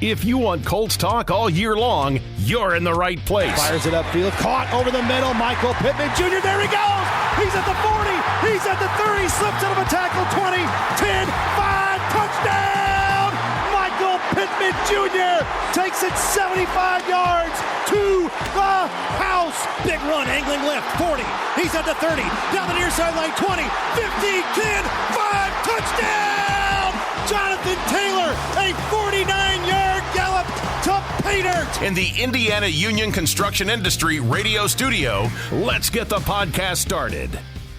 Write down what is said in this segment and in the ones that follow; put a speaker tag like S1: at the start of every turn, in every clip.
S1: If you want Colts talk all year long, you're in the right place.
S2: Fires it upfield, caught over the middle. Michael Pittman Jr., there he goes! He's at the 40, he's at the 30, slips out of a tackle, 20, 10, 5, touchdown! Michael Pittman Jr. takes it 75 yards to the house. Big run, angling left, 40, he's at the 30, down the near sideline, 20, 15, 10, 5, touchdown! Jonathan Taylor, a 49-yard gallop to pay dirt.
S1: In the Indiana Union Construction Industry radio studio, let's get the podcast started.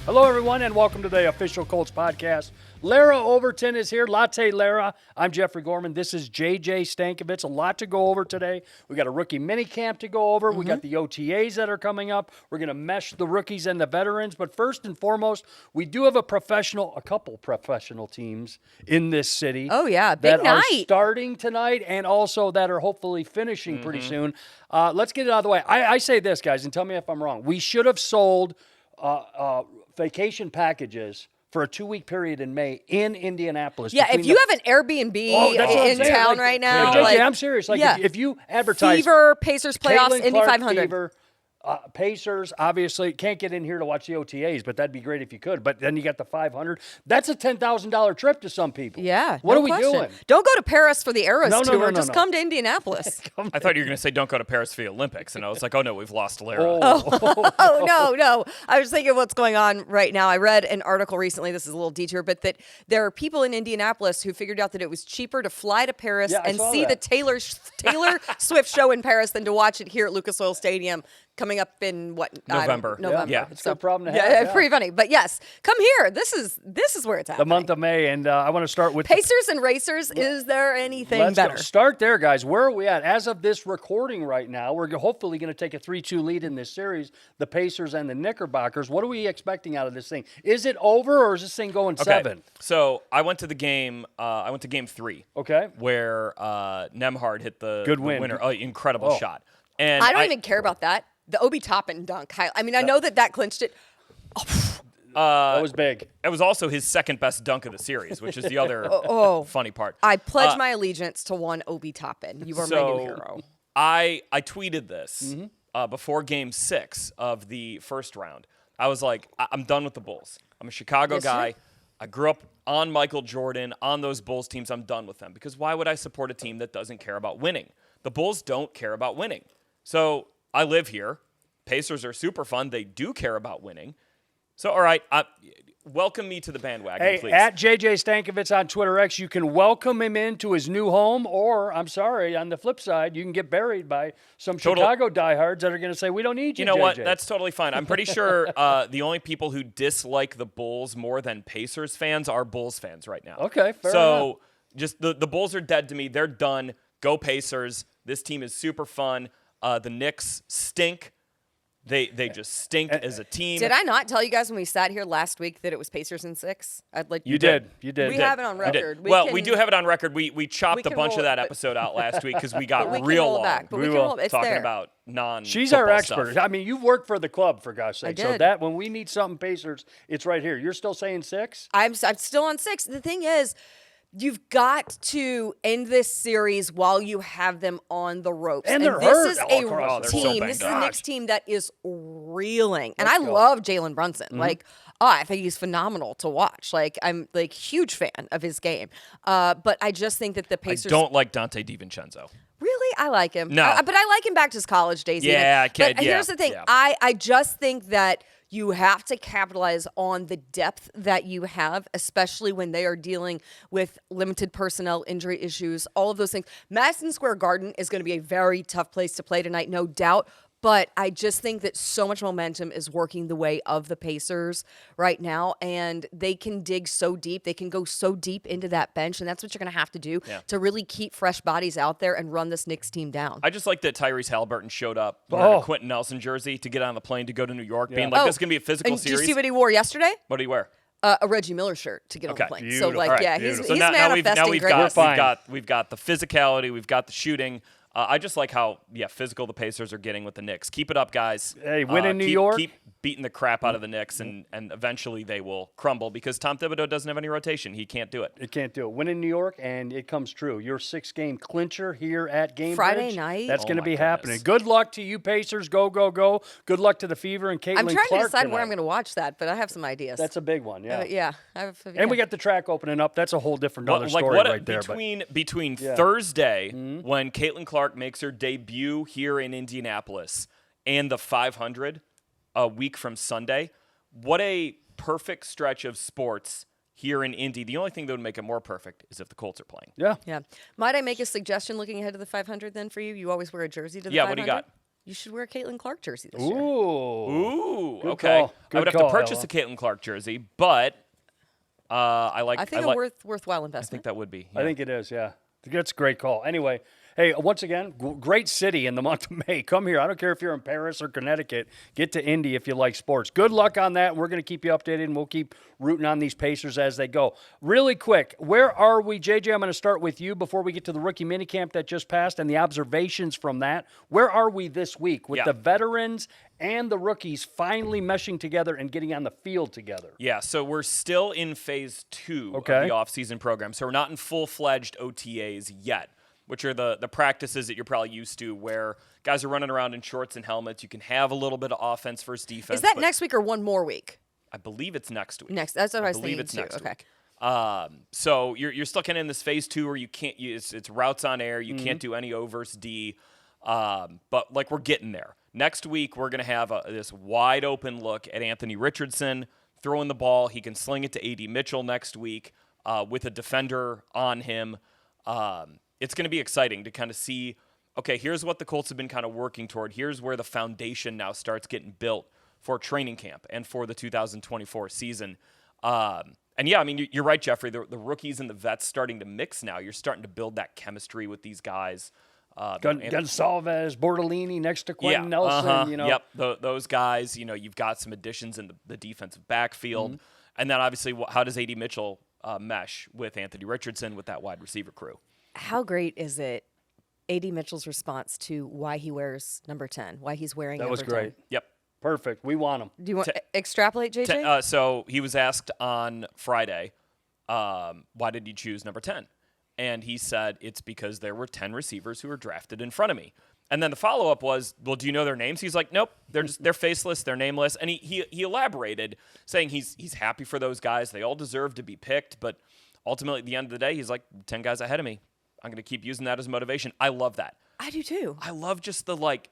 S3: Hello, everyone, and welcome to the official Colts podcast. Larra Overton is here. Latte Larra. I'm Jeffrey Gorman. This is JJ Stankevitz. A lot to go over today. We got a rookie minicamp to go over. We got the OTAs that are coming up. We're going to mesh the rookies and the veterans. But first and foremost, we do have a couple professional teams in this city.
S4: Oh, yeah. Big night.
S3: Are starting tonight and also that are hopefully finishing pretty soon. Let's get it out of the way. I say this, guys, and tell me if I'm wrong. We should have sold vacation packages for a 2-week period in May in Indianapolis.
S4: Yeah, if you have an Airbnb in town right now.
S3: JJ, I'm serious. If you advertise
S4: Fever, Pacers playoffs,
S3: Caitlin
S4: Indy
S3: Clark
S4: 500.
S3: Fever, Pacers, obviously, can't get in here to watch the OTAs, but that'd be great if you could. But then you got the 500. That's a $10,000 trip to some people.
S4: Yeah.
S3: What
S4: no
S3: are we
S4: question.
S3: doing?
S4: Don't go to Paris for the Eras
S3: No.
S4: tour. Just come to Indianapolis.
S5: I thought you were going to say don't go to Paris for the Olympics, and I was like, oh, no, we've lost Larra.
S4: Oh, no. I was thinking what's going on right now. I read an article recently, this is a little detour, but that there are people in Indianapolis who figured out that it was cheaper to fly to Paris and see the Taylor Swift show in Paris than to watch it here at Lucas Oil Stadium. Coming up in
S5: November.
S4: November.
S3: It's a good problem to have.
S4: Yeah, pretty funny. But yes, come here. This is where it's happening.
S3: The month of May, and I want to start with
S4: Pacers and Racers. Is there anything better?
S3: Start there, guys. Where are we at? As of this recording right now, we're hopefully going to take a 3-2 lead in this series, the Pacers and the Knickerbockers. What are we expecting out of this thing? Is it over, or is this thing going 7?
S5: So I went to the game. I went to game 3.
S3: Okay.
S5: Where Nembhard hit the
S3: Good win.
S5: winner. Oh, incredible shot. And
S4: I don't even care about that. The Obi Toppin dunk. I mean, I know that clinched it.
S3: That was big.
S5: It was also his second best dunk of the series, which is the other funny part.
S4: I pledge my allegiance to one Obi Toppin. You are my new hero.
S5: I tweeted this before game 6 of the first round. I was like, I'm done with the Bulls. I'm a Chicago guy. I grew up on Michael Jordan, on those Bulls teams. I'm done with them. Because why would I support a team that doesn't care about winning? The Bulls don't care about winning. So I live here. Pacers are super fun. They do care about winning. So, all right, welcome me to the bandwagon, please.
S3: At JJ Stankevitz on Twitter X, you can welcome him into his new home, or, I'm sorry, on the flip side, you can get buried by some Chicago diehards that are going to say, we don't need you,
S5: You know
S3: JJ.
S5: what? That's totally fine. I'm pretty sure the only people who dislike the Bulls more than Pacers fans are Bulls fans right now.
S3: Okay, fair enough.
S5: So, just the Bulls are dead to me. They're done. Go Pacers. This team is super fun. The Knicks stink. They just stink as a team.
S4: Did I not tell you guys when we sat here last week that it was Pacers in 6?
S3: You did.
S4: We have it on record.
S5: We do have it on record. We chopped a bunch of that episode out last week because we got real long. Talking about
S3: She's our expert.
S5: Stuff.
S3: I mean, you've worked for the club, for gosh sake.
S4: I did.
S3: So that when we need something Pacers, it's right here. You're still saying 6?
S4: I'm still on 6. The thing is, you've got to end this series while you have them on the ropes.
S3: And they're
S4: this
S3: hurt
S4: is
S3: all
S4: a
S3: across.
S4: team.
S5: So
S4: this is a Knicks team that is reeling. And
S3: Let's
S4: I
S3: go.
S4: love Jalen Brunson. I think he's phenomenal to watch. I'm huge fan of his game. But I just think that the Pacers
S5: I don't like Dante DiVincenzo.
S4: Really? I like him.
S5: No.
S4: But I like him back to his college days.
S5: Yeah,
S4: But here's the thing.
S5: Yeah.
S4: I just think that you have to capitalize on the depth that you have, especially when they are dealing with limited personnel, injury issues, all of those things. Madison Square Garden is going to be a very tough place to play tonight, no doubt. But I just think that so much momentum is working the way of the Pacers right now, and they can dig so deep. They can go so deep into that bench, and that's what you're going to have to do to really keep fresh bodies out there and run this Knicks team down.
S5: I just like that Tyrese Halliburton showed up wearing a Quentin Nelson jersey to get on the plane to go to New York, being like, this is going to be a physical series.
S4: Did you see what he wore yesterday?
S5: What did he wear?
S4: A Reggie Miller shirt to get on the plane.
S5: Beautiful.
S4: So, he's
S5: So now
S4: manifesting
S5: we've
S4: greatness.
S5: got the physicality, we've got the shooting. I just like how physical the Pacers are getting with the Knicks. Keep it up, guys.
S3: Hey, win in New York.
S5: Keep beating the crap out of the Knicks, and eventually they will crumble because Tom Thibodeau doesn't have any rotation. He can't do it.
S3: It can't do it. Win in New York, and it comes true. Your 6-game clincher here at Game
S4: Friday night.
S3: That's going to be
S5: goodness.
S3: happening. Good luck to you, Pacers. Go, go, go. Good luck to the Fever and Caitlin Clark
S4: I'm trying to decide
S3: tonight.
S4: where I'm going to watch that, but I have some ideas.
S3: That's a big one, yeah.
S4: And
S3: we got the track opening up. That's a whole different other story right there.
S5: Between Thursday, when Caitlin Clark makes her debut here in Indianapolis, and the 500 a week from Sunday, what a perfect stretch of sports here in Indy. The only thing that would make it more perfect is if the Colts are playing.
S3: Yeah.
S4: Might I make a suggestion looking ahead to the 500 then for you? You always wear a jersey to the 500?
S5: Yeah, what do you got?
S4: You should wear a Caitlin Clark jersey this year.
S5: Ooh,
S3: Good
S5: okay.
S3: call.
S5: I would
S3: Good
S5: have to
S3: call,
S5: purchase
S3: Ella.
S5: a Caitlin Clark jersey, but
S4: I think a worthwhile investment.
S5: I think that would be.
S3: I think it is, yeah. That's a great call. Anyway, hey, once again, great city in the month of May. Come here. I don't care if you're in Paris or Connecticut. Get to Indy if you like sports. Good luck on that. We're going to keep you updated, and we'll keep rooting on these Pacers as they go. Really quick, where are we? JJ, I'm going to start with you before we get to the rookie minicamp that just passed and the observations from that. Where are we this week with the veterans and the rookies finally meshing together and getting on the field together?
S5: Yeah, so we're still in phase 2 of the offseason program. So we're not in full-fledged OTAs yet, which are the practices that you're probably used to where guys are running around in shorts and helmets. You can have a little bit of offense versus defense.
S4: Is that next week or one more week?
S5: I believe it's next week.
S4: That's what I was
S5: believe
S4: thinking
S5: it's
S4: too.
S5: next
S4: Okay.
S5: week. So you're still kind of in this phase 2 where you can't it's routes on air. You can't do any O versus D. But like we're getting there. Next week we're gonna have this wide open look at Anthony Richardson throwing the ball. He can sling it to Adonai Mitchell next week with a defender on him. It's going to be exciting to kind of see, okay, here's what the Colts have been kind of working toward. Here's where the foundation now starts getting built for training camp and for the 2024 season. And yeah, I mean, you're right, Jeffrey. The rookies and the vets starting to mix now. You're starting to build that chemistry with these guys.
S3: Gonsalves, Bortolini next to Quentin Nelson. You know.
S5: Yep, those guys. You know, you've got some additions in the defensive backfield. And then obviously, how does Adonai Mitchell mesh with Anthony Richardson with that wide receiver crew?
S4: How great is it, A.D. Mitchell's response to why he wears number 10, why he's wearing number 10?
S3: That was great.
S5: Yep.
S3: Perfect. We want him.
S4: Do you want to extrapolate, JJ?
S5: So he was asked on Friday, why did you choose number 10? And he said, it's because there were 10 receivers who were drafted in front of me. And then the follow-up was, well, do you know their names? He's like, nope, they're faceless, they're nameless. And he elaborated, saying he's happy for those guys. They all deserve to be picked. But ultimately, at the end of the day, he's like, 10 guys ahead of me. I'm going to keep using that as motivation. I love that.
S4: I do too.
S5: I love just the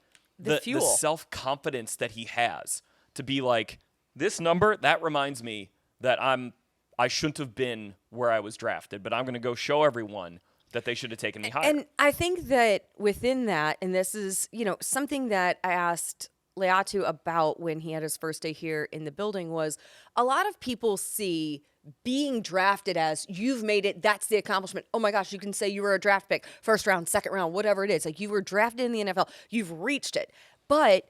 S4: fuel.
S5: self-confidence that he has to be like, this number, that reminds me that I shouldn't have been where I was drafted, but I'm going to go show everyone that they should have taken me higher.
S4: And I think that within that, and this is, something that I asked Laiatu about when he had his first day here in the building was a lot of people see being drafted as you've made it, that's the accomplishment. Oh my gosh, you can say you were a draft pick, first round, second round, whatever it is. Like you were drafted in the NFL, you've reached it. But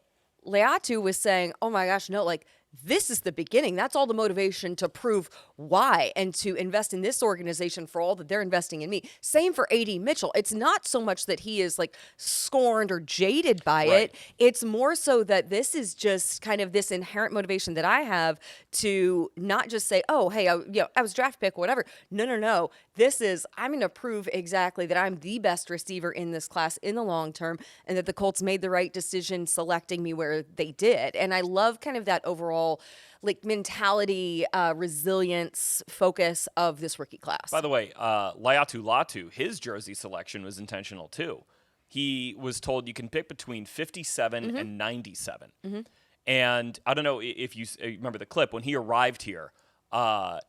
S4: Laiatu was saying, oh my gosh, no, like this is the beginning. That's all the motivation to prove why and to invest in this organization for all that they're investing in me. Same for A.D. Mitchell. It's not so much that he is like scorned or jaded by it. It's more so that this is just kind of this inherent motivation that I have to not just say, oh, hey, I was draft pick, whatever. No. This is, I'm going to prove exactly that I'm the best receiver in this class in the long term and that the Colts made the right decision selecting me where they did. And I love kind of that overall like mentality, resilience, focus of this rookie class.
S5: By the way, Laiatu Latu, his jersey selection was intentional too. He was told you can pick between 57 and 97. And I don't know if you remember the clip when he arrived here.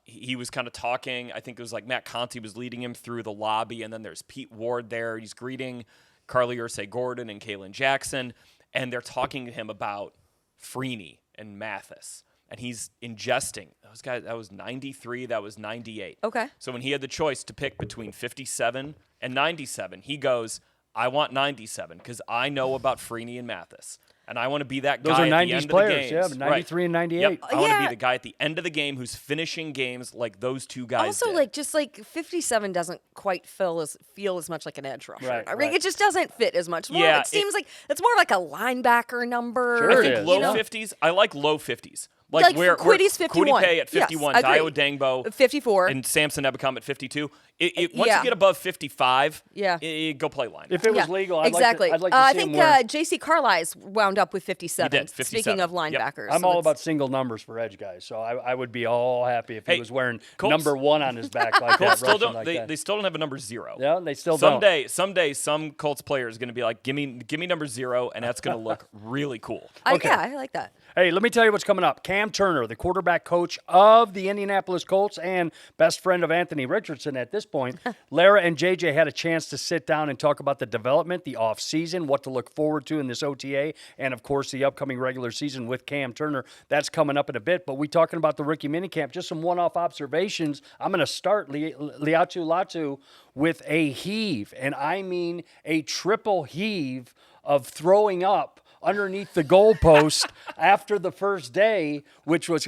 S5: He was kind of talking. I think it was like Matt Conti was leading him through the lobby, and then there's Pete Ward there. He's greeting Carly Ursay-Gordon and Kaylin Jackson, and they're talking to him about Freeney and Mathis. And he's ingesting those guys. That was 93. That was 98.
S4: Okay.
S5: So when he had the choice to pick between 57 and 97, he goes, I want 97 because I know about Freeney and Mathis. And I want to be that
S3: Those
S5: guy
S3: are
S5: at the
S3: 90s
S5: end
S3: players,
S5: of the games.
S3: yeah, 93 and 98.
S5: Yep. I want to
S4: Yeah.
S5: be the guy at the end of the game who's finishing games like those two guys
S4: Also,
S5: did.
S4: like, just like 57 doesn't quite feel as much like an edge rusher.
S3: Right,
S4: I mean,
S3: right.
S4: it just doesn't fit as much.
S5: Yeah,
S4: It seems like it's more like a linebacker number.
S3: Sure
S5: I
S3: it
S5: think
S3: is.
S5: low
S4: You know?
S5: 50s. I like low 50s.
S4: Like
S5: where
S4: Quiddy's 51.
S5: Pay at
S4: Yes,
S5: 51,
S4: I agree.
S5: Dio Dangbo
S4: 54.
S5: and Samson Ebicom at 52. Once
S4: Yeah.
S5: you get above 55,
S4: Yeah.
S5: go play line.
S3: If it was legal, I'd
S4: exactly.
S3: like to
S4: I
S3: see
S4: think
S3: him wear.
S4: J.C. Carlisle's wound up with 57.
S5: He did, 57.
S4: Speaking of
S5: Yep.
S4: linebackers.
S3: I'm
S4: so
S3: all
S4: it's-
S3: about single numbers for edge guys, so I would be all happy if he
S5: Hey,
S3: was wearing
S5: Colts-
S3: number 1 on his back like
S5: Colts
S3: that.
S5: still
S3: rushing
S5: don't.
S3: like
S5: They,
S3: that.
S5: they still don't have a number 0.
S3: Yeah, they still don't.
S5: Someday, some Colts player is going to be like, give me number 0, and that's going to look really cool.
S4: Yeah, I like that.
S3: Hey, let me tell you what's coming up. Cam Turner, the quarterback coach of the Indianapolis Colts and best friend of Anthony Richardson at this point, Larra and JJ had a chance to sit down and talk about the development, the offseason, what to look forward to in this OTA, and, of course, the upcoming regular season with Cam Turner. That's coming up in a bit, but we're talking about the rookie minicamp, just some one-off observations. I'm going to start Laiatu Latu with a heave, and I mean a triple heave of throwing up underneath the goalpost after the first day, which was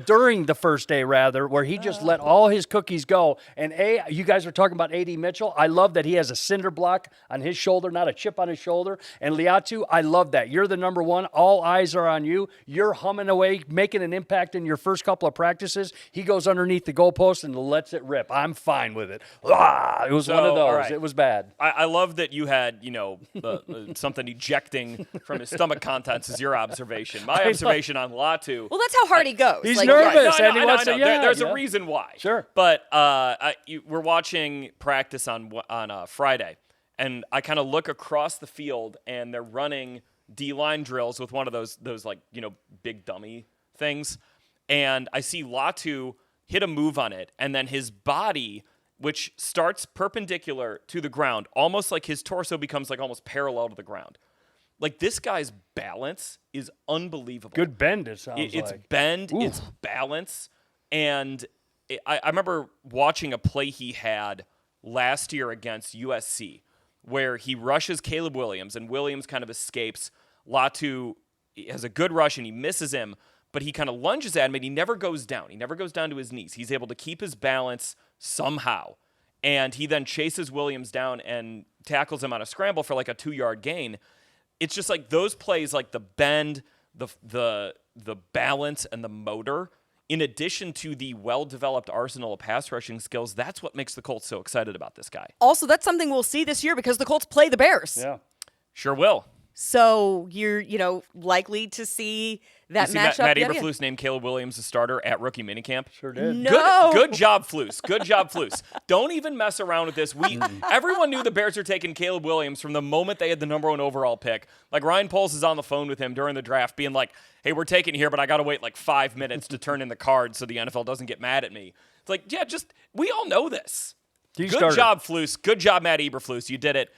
S3: during the first day, rather, where he just let all his cookies go. And you guys are talking about A.D. Mitchell. I love that he has a cinder block on his shoulder, not a chip on his shoulder. And Laiatu, I love that. You're the number 1. All eyes are on you. You're humming away, making an impact in your first couple of practices. He goes underneath the goalpost and lets it rip. I'm fine with it. It was one of
S5: So,
S3: those.
S5: all right.
S3: It was bad.
S5: I love that you had, something ejecting from his stomach contents is your observation. My observation on Latu.
S4: Well, that's how hard he goes.
S3: He's
S4: Like,
S3: nervous.
S5: No,
S3: and he wants to- yeah,
S5: There's
S3: yeah.
S5: a reason why.
S3: Sure.
S5: But we're watching practice on Friday, and I kind of look across the field, and they're running D-line drills with one of those big dummy things, and I see Latu hit a move on it, and then his body, which starts perpendicular to the ground, almost like his torso becomes like almost parallel to the ground. Like, this guy's balance is unbelievable.
S3: Good bend, it sounds
S5: It's
S3: like.
S5: bend,
S3: Oof.
S5: it's balance, and I remember watching a play he had last year against USC where he rushes Caleb Williams, and Williams kind of escapes. Latu has a good rush, and he misses him, but he kind of lunges at him, and he never goes down. He never goes down to his knees. He's able to keep his balance somehow, and he then chases Williams down and tackles him on a scramble for like a 2-yard gain. It's just like those plays, like the bend, the balance, and the motor, in addition to the well-developed arsenal of pass rushing skills, that's what makes the Colts so excited about this guy.
S4: Also, that's something we'll see this year because the Colts play the Bears.
S3: Yeah.
S5: Sure will.
S4: So you're, likely to see that
S5: You see
S4: matchup.
S5: Matt
S4: Yeah,
S5: Eberflus named Caleb Williams the starter at rookie minicamp.
S3: Sure did.
S4: No.
S5: Good job, Flus. Good job, Flus. Don't even mess around with this. Everyone knew the Bears were taking Caleb Williams from the moment they had the number 1 overall pick. Like, Ryan Poles is on the phone with him during the draft being like, hey, we're taking here, but I got to wait like 5 minutes to turn in the card so the NFL doesn't get mad at me. It's like, yeah, we all know this.
S3: You
S5: Good
S3: started.
S5: job, Flus. Good job, Matt Eberflus. You did it.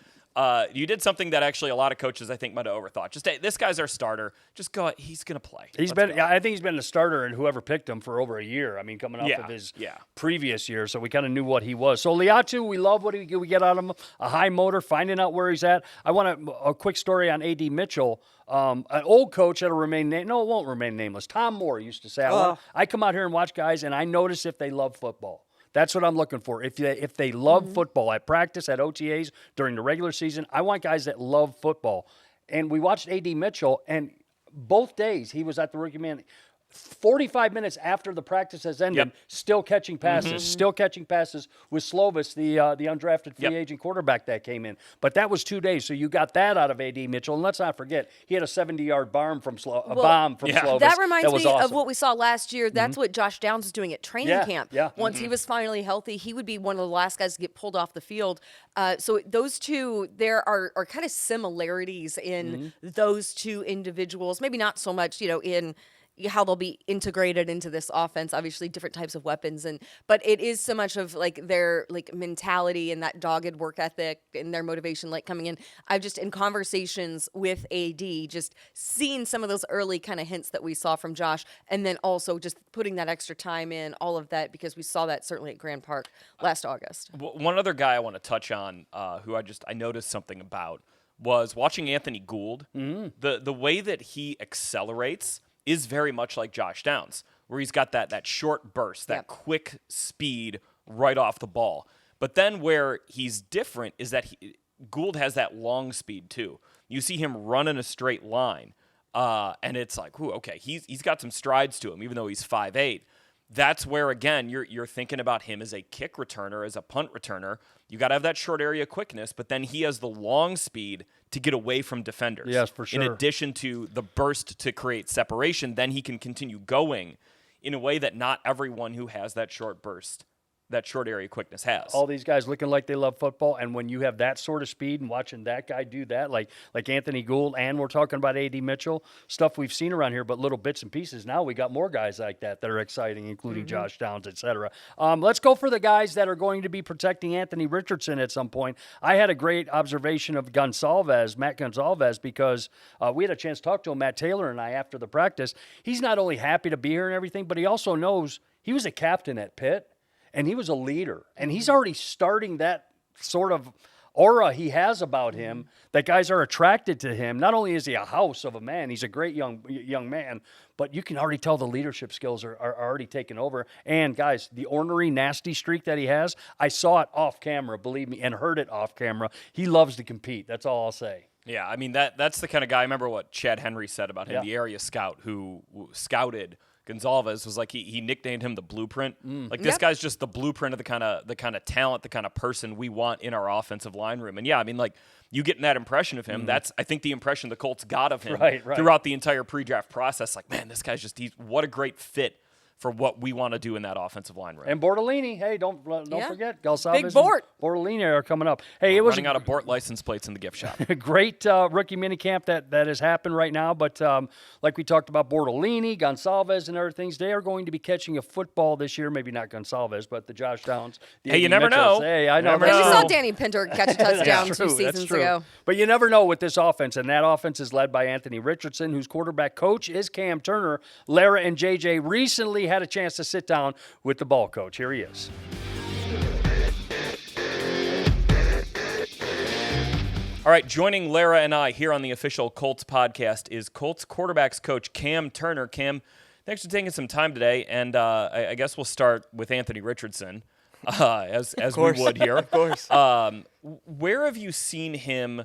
S5: You did something that actually a lot of coaches, I think, might have overthought. Just, hey, this guy's our starter. Just go. He's going to play.
S3: I think he's been a starter and whoever picked him for over a year. I mean, coming off
S5: Yeah,
S3: of his
S5: yeah.
S3: previous year, so we kind of knew what he was. So Laiatu, we love what we get out of him. A high motor, finding out where he's at. I want a quick story on A.D. Mitchell. An old coach that'll remain no, it won't remain nameless. Tom Moore used to say, I come out here and watch guys, and I notice if they love football. That's what I'm looking for. If they love football at practice, at OTAs, during the regular season, I want guys that love football. And we watched A.D. Mitchell, and both days he was at the rookie man. 45 minutes after the practice has ended, still catching passes, with Slovis, the undrafted free agent quarterback that came in. But that was 2 days, so you got that out of A.D. Mitchell. And let's not forget, he had a 70-yard bomb from Slovis.
S4: That reminds me
S3: awesome.
S4: of what we saw last year. That's what Josh Downs was doing at training camp.
S3: Yeah.
S4: Once he was finally healthy, he would be one of the last guys to get pulled off the field. So those two, there are kind of similarities in those two individuals. Maybe not so much, in how they'll be integrated into this offense. Obviously, different types of weapons, but it is so much of like their like mentality and that dogged work ethic and their motivation, like coming in. I've just in conversations with AD, just seen some of those early kind of hints that we saw from Josh, and then also just putting that extra time in, all of that, because we saw that certainly at Grand Park last August.
S5: One other guy I want to touch on, who I noticed something about, was watching Anthony Gould. The way that he accelerates is very much like Josh Downs, where he's got that short burst, that quick speed right off the ball. But then where he's different is that Gould has that long speed too. You see him run in a straight line, and it's like, ooh, okay, he's got some strides to him, even though he's 5'8". That's where, again, you're thinking about him as a kick returner, as a punt returner. You got to have that short area quickness, but then he has the long speed to get away from defenders.
S3: Yes, for sure.
S5: In addition to the burst to create separation, then he can continue going in a way that not everyone who has that short burst, that short area quickness has.
S3: All these guys looking like they love football, and when you have that sort of speed and watching that guy do that, like Anthony Gould, and we're talking about A.D. Mitchell, stuff we've seen around here, but little bits and pieces. Now we got more guys like that are exciting, including Josh Downs, et cetera. Let's go for the guys that are going to be protecting Anthony Richardson at some point. I had a great observation of Matt Gonsalves, because we had a chance to talk to him, Matt Taylor and I, after the practice. He's not only happy to be here and everything, but he also knows he was a captain at Pitt. And he was a leader, and he's already starting that sort of aura he has about him that guys are attracted to him. Not only is he a house of a man, he's a great young man, but you can already tell the leadership skills are already taken over. And, guys, the ornery, nasty streak that he has, I saw it off camera, believe me, and heard it off camera. He loves to compete. That's all I'll say.
S5: Yeah, I mean, that's the kind of guy. I remember what Chad Henry said about him, the area scout who scouted Gonsalves, was like he nicknamed him the blueprint. Like this guy's just the blueprint of the kind of talent, the kind of person we want in our offensive line room. And yeah, I mean, like you getting that impression of him, that's I think the impression the Colts got of him throughout the entire pre-draft process. Like, man, this guy's what a great fit for what we want to do in that offensive line room.
S3: And Bortolini, hey, don't forget, Gonsalves
S4: Big Bort.
S3: Bortolini are coming up. Hey, it was
S5: running out of Bort license plates in the gift shop.
S3: Great rookie minicamp that has happened right now. But like we talked about, Bortolini, Gonsalves, and other things, they are going to be catching a football this year. Maybe not Gonsalves, but the Josh Downs.
S5: Hey, you never know.
S3: Hey, I know.
S4: We saw Danny Pinter catch a touchdown 2 seasons ago.
S3: But you never know with this offense, and that offense is led by Anthony Richardson, whose quarterback coach is Cam Turner. Larra and JJ recently had a chance to sit down with the ball coach. Here he is.
S5: All right, joining Larra and I here on the official Colts podcast is Colts quarterbacks coach Cam Turner. Cam, thanks for taking some time today, and I guess we'll start with Anthony Richardson, as we would here.
S6: Of course.
S5: Where have you seen him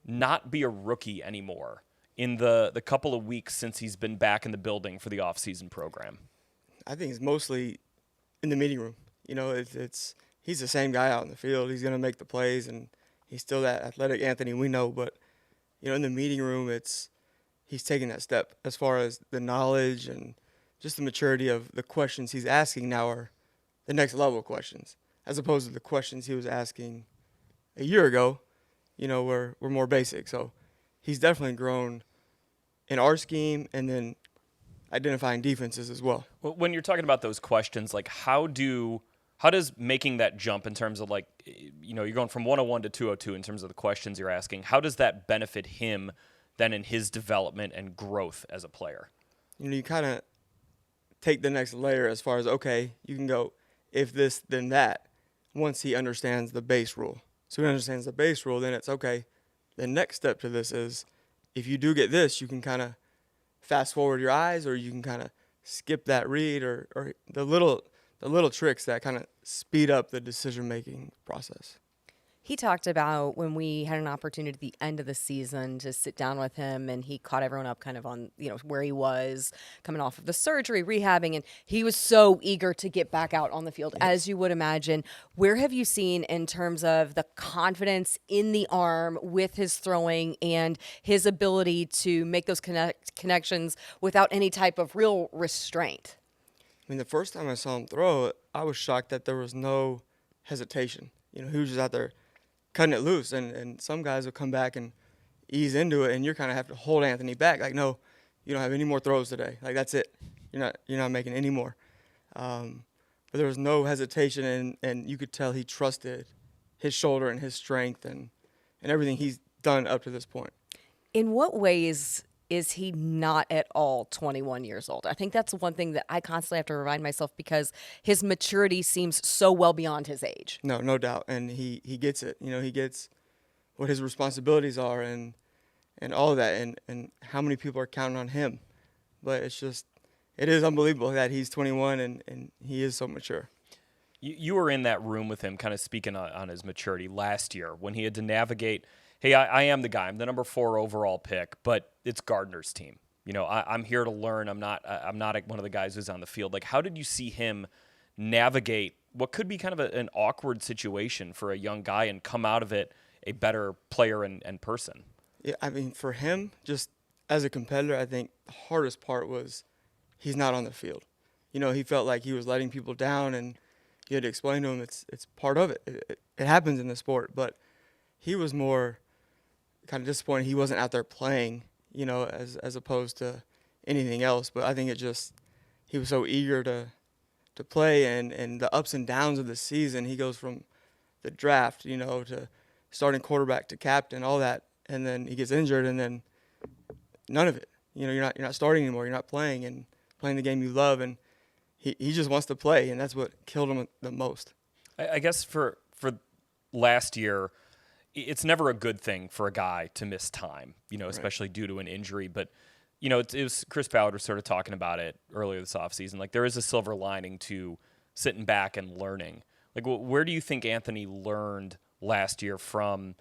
S5: not be a rookie anymore in the couple of weeks since he's been back in the building for the offseason program?
S6: I think it's mostly in the meeting room. You know, he's the same guy out in the field. He's going to make the plays, and he's still that athletic Anthony we know. But, you know, in the meeting room, he's taking that step as far as the knowledge and just the maturity of the questions he's asking now are the next level questions, as opposed to the questions he was asking a year ago, you know, were more basic. So he's definitely grown in our scheme and then identifying defenses as well.
S5: Well, when you're talking about those questions, like how does making that jump in terms of, like, you know, you're going from 101 to 202 in terms of the questions you're asking, how does that benefit him then in his development and growth as a player?
S6: You know, you kind of take the next layer as far as, okay, you can go if this, then that, once he understands the base rule. So he understands the base rule, then it's okay. The next step to this is if you do get this, you can kind of fast forward your eyes, or you can kind of skip that read, or the little tricks that kind of speed up the decision-making process.
S4: He talked about when we had an opportunity at the end of the season to sit down with him, and he caught everyone up kind of on, you know, where he was coming off of the surgery, rehabbing, and he was so eager to get back out on the field, as you would imagine. Where have you seen in terms of the confidence in the arm with his throwing and his ability to make those connections without any type of real restraint?
S6: I mean, the first time I saw him throw, I was shocked that there was no hesitation. You know, he was just out there cutting it loose, and some guys will come back and ease into it, and you kind of have to hold Anthony back. Like, no, you don't have any more throws today. Like, that's it. You're not making any more. But there was no hesitation, and you could tell he trusted his shoulder and his strength and everything he's done up to this point.
S4: In what ways is he not at all 21 years old? I think that's one thing that I constantly have to remind myself, because his maturity seems so well beyond his age.
S6: No doubt. And he gets it. You know, he gets what his responsibilities are and all of that and how many people are counting on him. But it is unbelievable that he's 21 and he is so mature.
S5: You were in that room with him kind of speaking on his maturity last year when he had to navigate, hey, I am the guy. I'm the number 4 overall pick, but it's Gardner's team. You know, I'm here to learn. I'm not one of the guys who's on the field. Like, how did you see him navigate what could be kind of an awkward situation for a young guy and come out of it a better player and person?
S6: Yeah, I mean, for him, just as a competitor, I think the hardest part was he's not on the field. You know, he felt like he was letting people down, and you had to explain to him it's part of it. It happens in the sport, but he was more kind of disappointed he wasn't out there playing, you know, as opposed to anything else. But I think he was so eager to play, and the ups and downs of the season. He goes from the draft, you know, to starting quarterback to captain, all that, and then he gets injured, and then none of it. You know, you're not starting anymore. You're not playing the game you love, and he just wants to play, and that's what killed him the most.
S5: I guess for last year, it's never a good thing for a guy to miss time, you know, especially due to an injury. But, you know, it was Chris Ballard was sort of talking about it earlier this offseason. Like, there is a silver lining to sitting back and learning. Like, where do you think Anthony learned last year from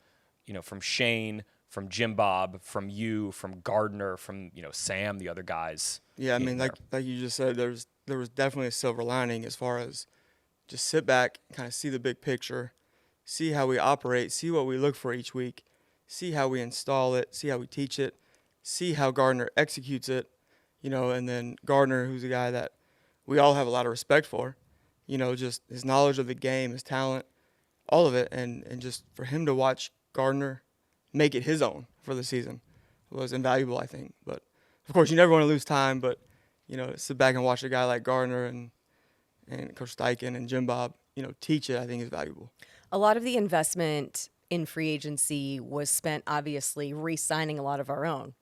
S5: Shane, from Jim Bob, from you, from Gardner, from, you know, Sam, the other guys?
S6: Yeah, I mean, like you just said, there was definitely a silver lining as far as just sit back, kind of see the big picture, see how we operate, see what we look for each week, see how we install it, see how we teach it, see how Gardner executes it, you know, and then Gardner, who's a guy that we all have a lot of respect for, you know, just his knowledge of the game, his talent, all of it, and just for him to watch Gardner make it his own for the season was invaluable, I think. But, of course, you never want to lose time, but, you know, sit back and watch a guy like Gardner and Coach Steichen and Jim Bob, you know, teach it, I think is valuable.
S4: A lot of the investment in free agency was spent, obviously, re-signing a lot of our own.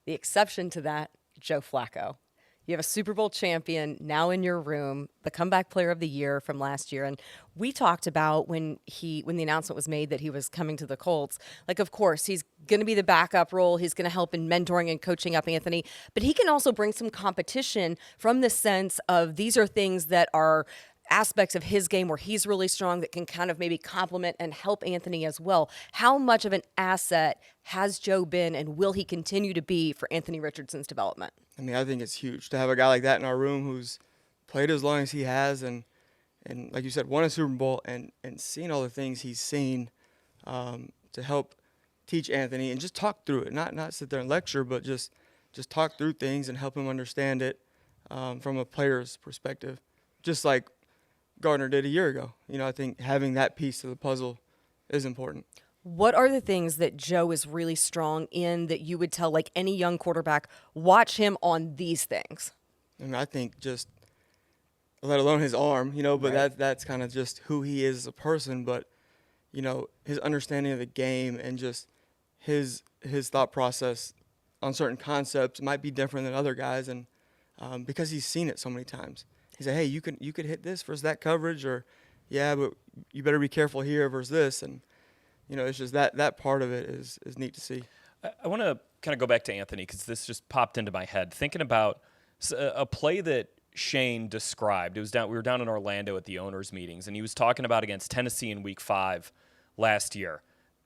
S4: The exception to that, Joe Flacco. You have a Super Bowl champion now in your room, the comeback player of the year from last year. And we talked about when the announcement was made that he was coming to the Colts, like, of course, he's going to be the backup role. He's going to help in mentoring and coaching up Anthony. But he can also bring some competition from the sense of these are things that are aspects of his game where he's really strong that can kind of maybe complement and help Anthony as well. How much of an asset has Joe been and will he continue to be for Anthony Richardson's development?
S6: I mean, I think it's huge to have a guy like that in our room who's played as long as he has and like you said, won a Super Bowl and seen all the things he's seen to help teach Anthony and just talk through it. Not sit there and lecture, but just talk through things and help him understand it from a player's perspective, just like Gardner did a year ago. You know, I think having that piece of the puzzle is important.
S4: What are the things that Joe is really strong in that you would tell, like, any young quarterback, watch him on these things?
S6: I mean, I think just, let alone his arm, you know, but
S4: Right.
S6: that's kind of just who he is as a person. But, you know, his understanding of the game and just his thought process on certain concepts might be different than other guys, and because he's seen it so many times. He said, hey, you could hit this versus that coverage, or, yeah, but you better be careful here versus this. And, you know, it's just that part of it is neat to see.
S5: I want to kind of go back to Anthony because this just popped into my head. Thinking about a play that Shane described. We were down in Orlando at the owners' meetings, and he was talking about against Tennessee in Week 5 last year.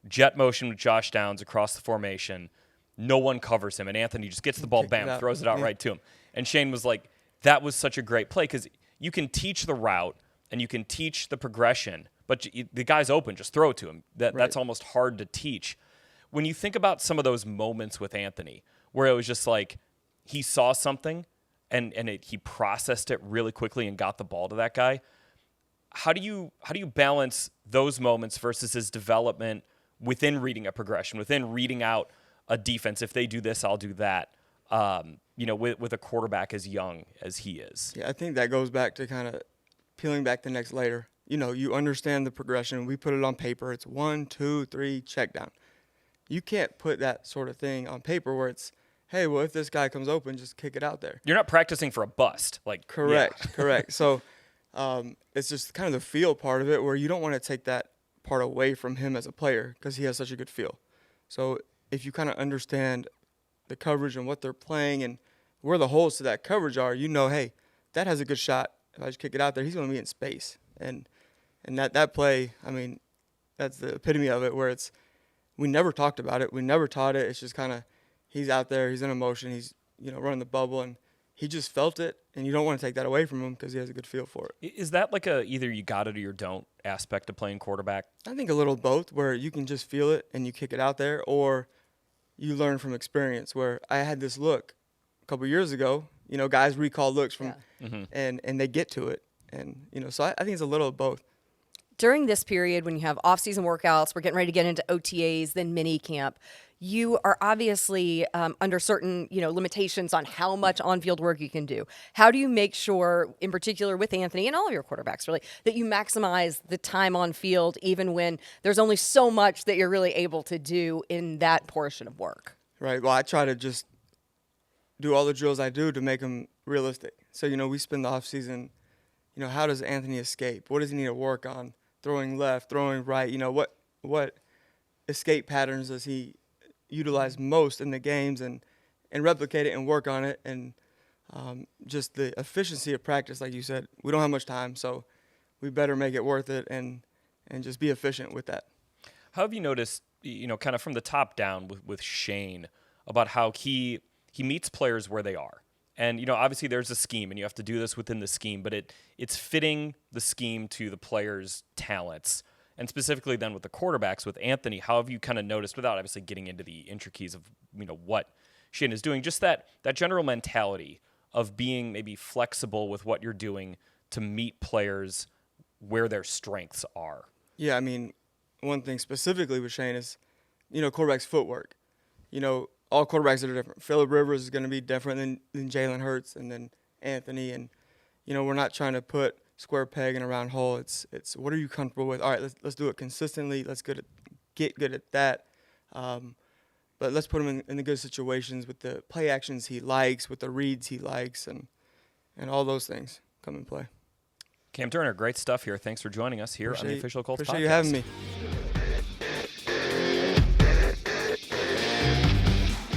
S5: Jet motion with Josh Downs across the formation. No one covers him, and Anthony just gets the ball, bam, throws it out right to him. And Shane was like, that was such a great play because you can teach the route and you can teach the progression, but the guy's open, just throw it to him. That's almost hard to teach. When you think about some of those moments with Anthony where it was just like he saw something and he processed it really quickly and got the ball to that guy, how do you balance those moments versus his development within reading a progression, within reading out a defense? If they do this, I'll do that. You know, with a quarterback as young as he is.
S6: Yeah, I think that goes back to kind of peeling back the next layer. You know, you understand the progression. We put it on paper. It's 1, 2, 3, check down. You can't put that sort of thing on paper where it's, hey, well, if this guy comes open, just kick it out there.
S5: You're not practicing for a bust.
S6: Correct,
S5: yeah.
S6: correct. So it's just kind of the feel part of it where you don't want to take that part away from him as a player because he has such a good feel. So if you kind of understand the coverage and what they're playing and where the holes to that coverage are, you know, hey, that has a good shot. If I just kick it out there, he's going to be in space. And that play, I mean, that's the epitome of it, where we never talked about it. We never taught it. It's just kind of he's out there, he's in emotion, he's, running the bubble, and he just felt it, and you don't want to take that away from him because he has a good feel for it.
S5: Is that like a either you got it or you don't aspect of playing quarterback?
S6: I think a little both, where you can just feel it and you kick it out there, or you learn from experience, where I had this look a couple years ago, guys recall looks from and they get to it. And, so I think it's a little of both.
S4: During this period, when you have off-season workouts, we're getting ready to get into OTAs, then minicamp, you are obviously under certain, limitations on how much on-field work you can do. How do you make sure, in particular with Anthony and all of your quarterbacks, really, that you maximize the time on field, even when there's only so much that you're really able to do in that portion of work?
S6: Right. Well, I try to just do all the drills I do to make them realistic. So, we spend the off-season, how does Anthony escape? What does he need to work on? Throwing left, throwing right, what escape patterns does he utilize most in the games, and replicate it and work on it, and just the efficiency of practice, like you said. We don't have much time, so we better make it worth it and just be efficient with that.
S5: How have you noticed, kind of from the top down with Shane, about how he meets players where they are? And, obviously there's a scheme, and you have to do this within the scheme, but it's fitting the scheme to the players' talents. And specifically then with the quarterbacks, with Anthony, how have you kind of noticed, without obviously getting into the intricacies of, what Shane is doing, just that general mentality of being maybe flexible with what you're doing to meet players where their strengths are?
S6: Yeah, I mean, one thing specifically with Shane is, quarterback's footwork. All quarterbacks are different. Phillip Rivers is going to be different than Jalen Hurts and then Anthony. And, we're not trying to put square peg in a round hole. It's what are you comfortable with? All right, let's do it consistently. Let's get good at that. But let's put him in the good situations with the play actions he likes, with the reads he likes, and all those things come in play.
S5: Cam Turner, great stuff here. Thanks for joining us here on the Official Colts Podcast.
S6: Appreciate you having me.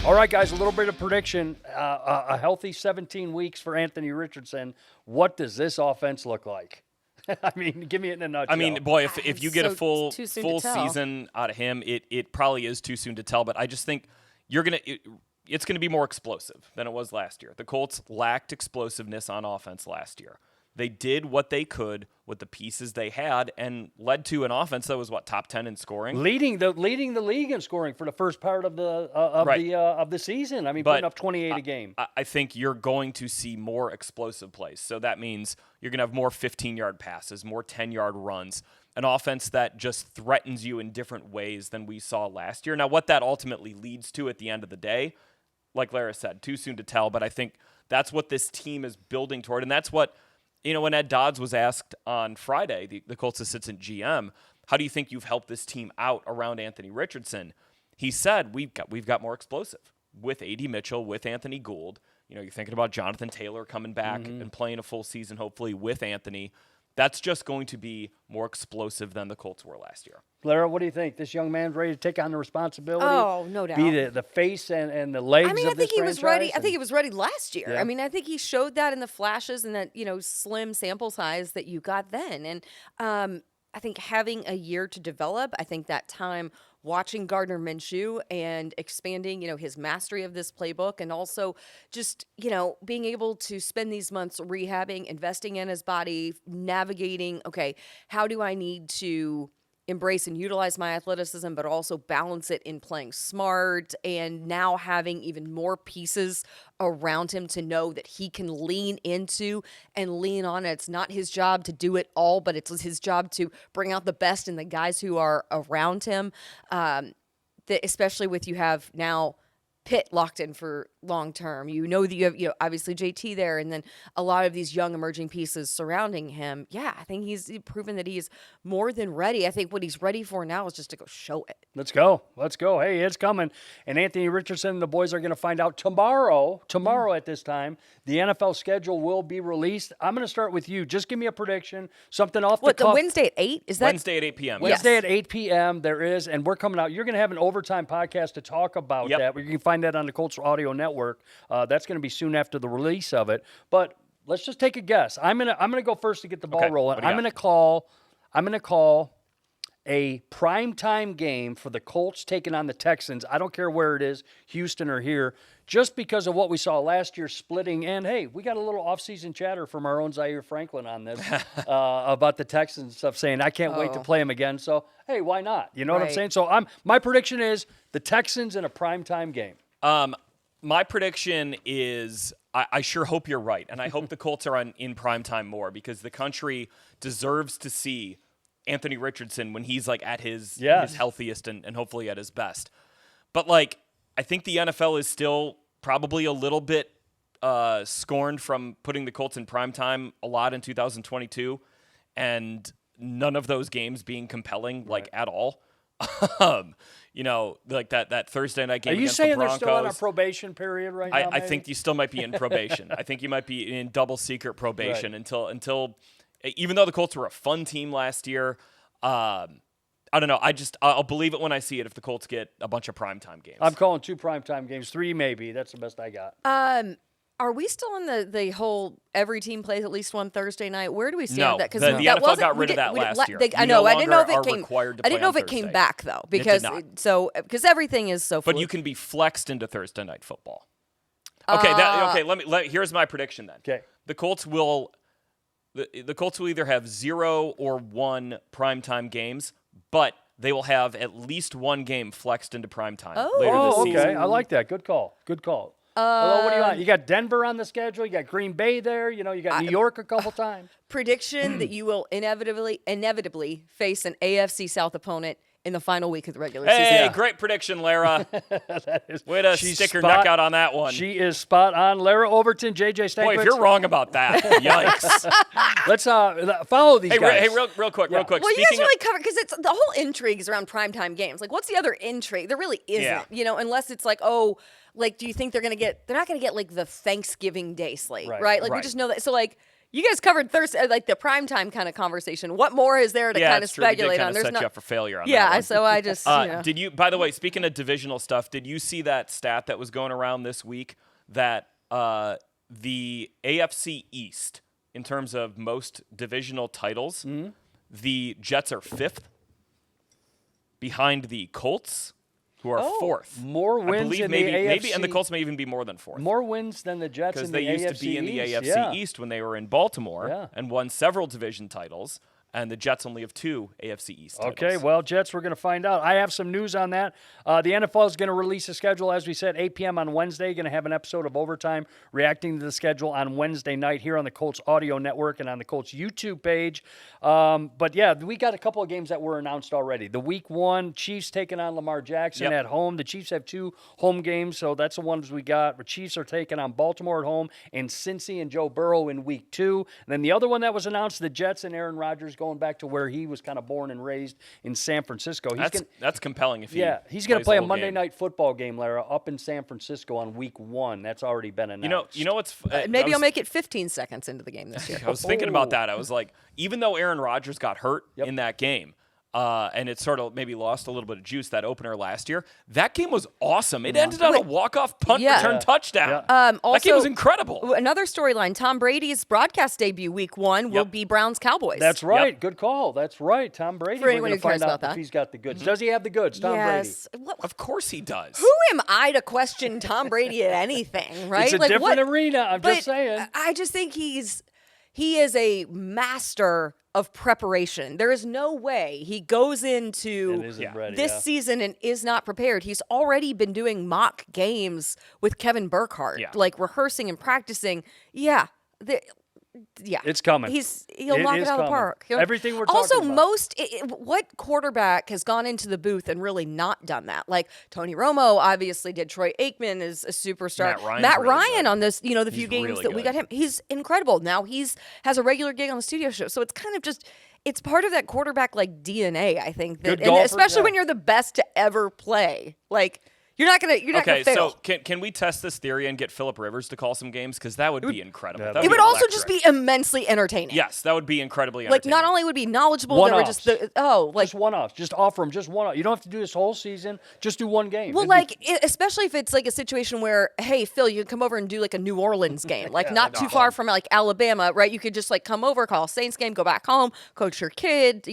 S3: All right, guys, a little bit of prediction. A healthy 17 weeks for Anthony Richardson. What does this offense look like? I mean, give me it in a nutshell.
S5: I mean, boy, if you get a full
S4: tell.
S5: season out of him, it probably is too soon to tell. But I just think it's going to be more explosive than it was last year. The Colts lacked explosiveness on offense last year. They did what they could with the pieces they had, and led to an offense that was top 10 in scoring,
S3: leading the league in scoring for the first part of the season. I mean, putting up 28 a game.
S5: I think you're going to see more explosive plays. So that means you're going to have more 15-yard passes, more 10-yard runs, an offense that just threatens you in different ways than we saw last year. Now, what that ultimately leads to at the end of the day, like Larra said, too soon to tell. But I think that's what this team is building toward, and that's what. When Ed Dodds was asked on Friday, the Colts assistant GM, how do you think you've helped this team out around Anthony Richardson? He said, we've got more explosive with Adonai Mitchell, with Anthony Gould. You're thinking about Jonathan Taylor coming back and playing a full season, hopefully, with Anthony. That's just going to be more explosive than the Colts were last year.
S3: Larra, what do you think? This young man's ready to take on the responsibility?
S4: Oh, no doubt.
S3: Be the face and the legs of this franchise?
S4: I think he was ready. I think he was ready last year.
S3: Yeah.
S4: I mean, I think he showed that in the flashes and that, slim sample size that you got then. And I think having a year to develop, I think that time watching Gardner Minshew and expanding, his mastery of this playbook, and also just, being able to spend these months rehabbing, investing in his body, navigating, okay, how do I need to embrace and utilize my athleticism, but also balance it in playing smart, and now having even more pieces around him to know that he can lean into and lean on. It's not his job to do it all, but it's his job to bring out the best in the guys who are around him. Especially with you have now Pitt locked in for long term. You know that you have, obviously JT there, and then a lot of these young emerging pieces surrounding him. Yeah, I think he's proven that he's more than ready. I think what he's ready for now is just to go show it.
S3: Let's go. Hey, it's coming. And Anthony Richardson and the boys are going to find out tomorrow at this time. The NFL schedule will be released. I'm going to start with you. Just give me a prediction, something off the cuff.
S4: The Wednesday at 8? Is that
S5: Wednesday at 8 p.m.
S3: Wednesday at 8 p.m. there is, and we're coming out. You're going to have an overtime podcast to talk about that. You can find that on the Colts Audio Network. That's going to be soon after the release of it. But let's just take a guess. I'm gonna go first to get the ball rolling. I'm gonna call a primetime game for the Colts taking on the Texans. I don't care where it is, Houston or here, just because of what we saw last year splitting. And, hey, we got a little offseason chatter from our own Zaire Franklin on this about the Texans stuff, saying, I can't wait to play them again. So, hey, why not? You know what I'm saying? So my prediction is the Texans in a primetime game.
S5: My prediction is I sure hope you're right, and I hope the Colts are in primetime more because the country deserves to see Anthony Richardson when he's like at his healthiest and hopefully at his best. But like I think the NFL is still probably a little bit scorned from putting the Colts in primetime a lot in 2022, and none of those games being compelling like at all. Like that Thursday night game against the Broncos. Are you saying they're still on
S3: a probation period right now?
S5: I think you still might be in probation. I think you might be in double secret probation until even though the Colts were a fun team last year, I don't know. I'll believe it when I see it if the Colts get a bunch of primetime games.
S3: I'm calling 2 primetime games, 3 maybe. That's the best I got.
S4: Are we still on the whole every team plays at least one Thursday night? Where do we stand with that?
S5: Because the NFL got rid of that last year.
S4: I know. I didn't know if it
S5: came.
S4: I didn't know if it came back though, because everything is so.
S5: But you can be flexed into Thursday night football. Okay. Here's my prediction then.
S3: Okay.
S5: The Colts will either have 0 or 1 primetime games, but they will have at least 1 game flexed into primetime later this season.
S3: Okay. I like that. Good call. Well, what do you want? You got Denver on the schedule. You got Green Bay there. You got New York a couple times. Prediction
S4: that you will inevitably face an AFC South opponent in the final week of the regular season.
S5: Hey, great prediction, Lara. Way to stick your neck out on that one.
S3: She is spot on. Larra, Overton, JJ Stankevitz.
S5: Boy, if you're wrong about that, yikes.
S3: Let's follow these guys.
S5: Hey, real quick.
S4: Well, you guys really covered, because it's the whole intrigue is around primetime games. Like, what's the other intrigue? There really isn't, unless it's like, do you think they're not going to get like the Thanksgiving Day slate, right? Like we just know that. So like you guys covered Thursday, like the primetime kind of conversation. What more is there to kind of speculate on?
S5: There's set you up for failure on that one.
S4: So I just,
S5: Did you, by the way, speaking of divisional stuff, did you see that stat that was going around this week that the AFC East, in terms of most divisional titles, the Jets are 5th behind the Colts, who are 4th.
S3: More wins in the AFC.
S5: And the Colts may even be more than 4th.
S3: More wins than the Jets in the AFC East.
S5: Because they used to be in the AFC East when they were in Baltimore and won several division titles. And the Jets only have 2 AFC East titles.
S3: Okay, well, Jets, we're going to find out. I have some news on that. The NFL is going to release a schedule, as we said, 8 p.m. on Wednesday. Going to have an episode of Overtime reacting to the schedule on Wednesday night here on the Colts Audio Network and on the Colts YouTube page. But, yeah, we got a couple of games that were announced already. The Week 1, Chiefs taking on Lamar Jackson at home. The Chiefs have 2 home games, so that's the ones we got. The Chiefs are taking on Baltimore at home and Cincy and Joe Burrow in Week 2. And then the other one that was announced, the Jets and Aaron Rodgers going back to where he was kind of born and raised in San Francisco.
S5: That's compelling. He's
S3: going to play a Monday night football game, Lara, up in San Francisco on Week 1. That's already been announced.
S5: You know what's
S4: maybe I'll make it 15 seconds into the game this year.
S5: I was thinking about that. I was like, even though Aaron Rodgers got hurt in that game, and it sort of maybe lost a little bit of juice, that opener last year, that game was awesome. It ended on a walk-off punt return touchdown.
S4: Also,
S5: that game was incredible.
S4: Another storyline, Tom Brady's broadcast debut Week 1 will be Browns-Cowboys.
S3: That's right. Good call. That's right. Tom Brady.
S4: For anyone who cares about that.
S3: If he's got the goods. Does he have the goods, Tom Brady?
S5: Of course he does.
S4: Who am I to question Tom Brady at anything, right?
S3: It's a different arena. I'm just saying.
S4: I just think he is a master of preparation. There is no way he goes into this season and is not prepared. He's already been doing mock games with Kevin Burkhardt, like rehearsing and practicing. Yeah,
S3: It's coming.
S4: He'll knock it
S3: is
S4: out of the
S3: coming.
S4: park.
S3: Everything we're
S4: also
S3: talking about.
S4: what quarterback has gone into the booth and really not done that? Like Tony Romo obviously did. Troy Aikman is a superstar.
S5: Matt Ryan's really good.
S4: On this, the
S5: He's
S4: few games
S5: really
S4: that we got
S5: good.
S4: him, he's incredible. Now has a regular gig on the studio show, so it's kind of just. It's part of that quarterback like DNA, I think. That,
S3: Good
S4: and
S3: golfer,
S4: especially
S3: yeah.
S4: when you're the best to ever play. Like you're not gonna
S5: Okay,
S4: fail.
S5: so can we test this theory and get Phillip Rivers to call some games? Because that would be incredible.
S3: yeah,
S5: That
S4: It would
S5: be
S4: also just be
S5: electric.
S4: immensely entertaining.
S5: Yes, that would be incredibly
S4: Like
S5: entertaining.
S4: not only would be knowledgeable, there were
S3: One-offs.
S4: just
S3: Just one-offs. Just offer them just one-off. You don't have to do this whole season. Just do one game.
S4: Well,
S3: It'd be-
S4: especially if it's like a situation where, hey, Phil, you can come over and do like a New Orleans game, like not too far from like Alabama, right? You could just like come over, call a Saints game, go back home, coach your kid,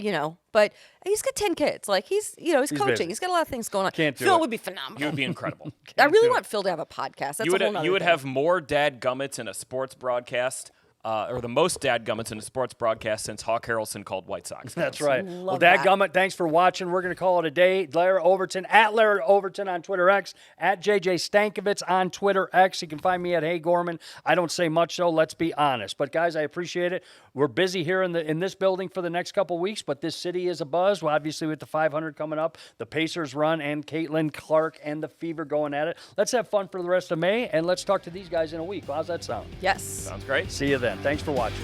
S4: But he's got 10 kids. Like he's coaching.
S3: busy.
S4: He's got a lot of things going on.
S3: Can't do
S4: Phil
S3: it.
S4: would be phenomenal.
S5: You would be incredible.
S4: I really want Phil to have a podcast. That's
S5: you would
S4: a whole nother
S5: you would
S4: thing.
S5: have more dadgummits in a sports broadcast, or the most dadgummits in a sports broadcast since Hawk Harrelson called White Sox.
S3: That's
S5: games.
S3: right. Well,
S4: Love that.
S3: dadgummit, thanks for watching. We're going to call it a day. Larra Overton, at Larra Overton on Twitter X, at JJ Stankevitz on Twitter X. You can find me at Hey Gorman. I don't say much, though. Let's be honest. But, guys, I appreciate it. We're busy here in this building for the next couple weeks, but this city is abuzz. Well, obviously, with the 500 coming up, the Pacers run, and Caitlin Clark and the Fever going at it. Let's have fun for the rest of May, and let's talk to these guys in a week. How's that sound?
S4: Yes.
S5: Sounds great.
S3: See you then. Thanks for watching.